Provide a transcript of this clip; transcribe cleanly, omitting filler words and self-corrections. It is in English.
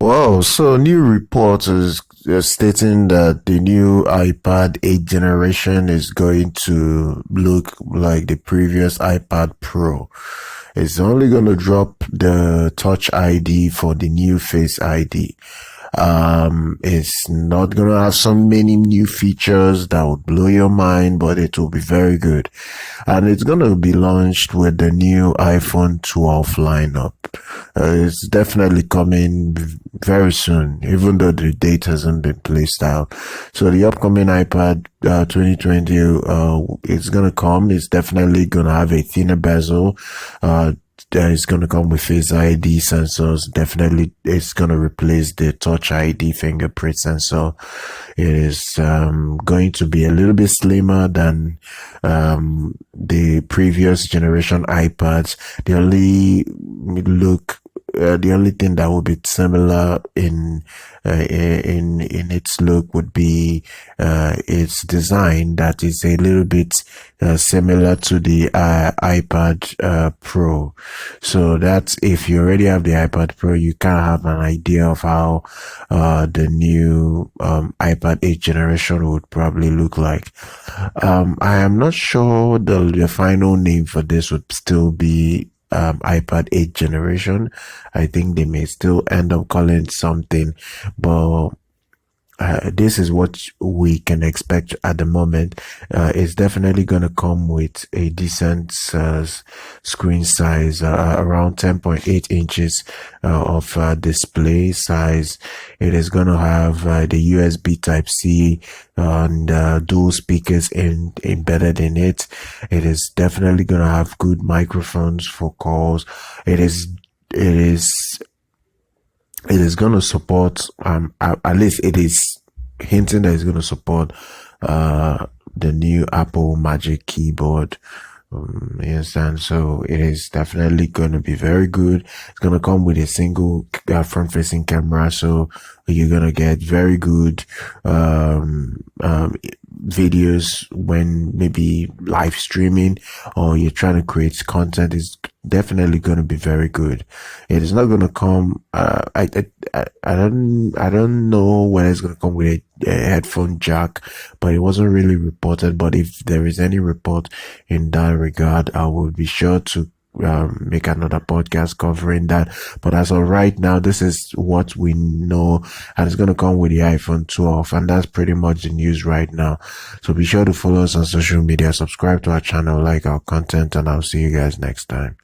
Wow, so new report is stating that the new iPad 8th generation is going to look like the previous iPad Pro. It's only going to drop the Touch ID for the new Face ID. It's not gonna have so many new features that would blow your mind, but it will be very good. And it's gonna be launched with the new iPhone 12 lineup. It's definitely coming very soon, even though the date hasn't been placed out. So the upcoming iPad 2020 is gonna come. It's definitely gonna have a thinner bezel. It's going to come with Face ID sensors. Definitely, it's going to replace the Touch ID fingerprint sensor. It is going to be a little bit slimmer than the previous generation iPads. The only thing that would be similar in its look would be its design, that is a little bit similar to the iPad Pro. So that's, if you already have the iPad Pro, you can have an idea of how the new iPad 8th generation would probably look like. I am not sure the final name for this would still be iPad 8th generation. I think they may still end up calling it something, but this is what we can expect at the moment. It's definitely going to come with a decent screen size, around 10.8 inches of display size. It is going to have the USB Type-C and dual speakers embedded in it. It is definitely going to have good microphones for calls. It is going to support, at least it is hinting that it's going to support the new Apple Magic Keyboard. You understand? So it is definitely going to be very good. It's going to come with a single front-facing camera, so you're going to get very good videos when maybe live streaming or you're trying to create content. Is definitely going to be very good. It is not going to come I don't know when it's going to come with a headphone jack, but it wasn't really reported. But if there is any report in that regard, I will be sure to make another podcast covering that. But as of right now, this is what we know, and it's going to come with the iPhone 12, and that's pretty much the news right now. So be sure to follow us on social media, subscribe to our channel, like our content, and I'll see you guys next time.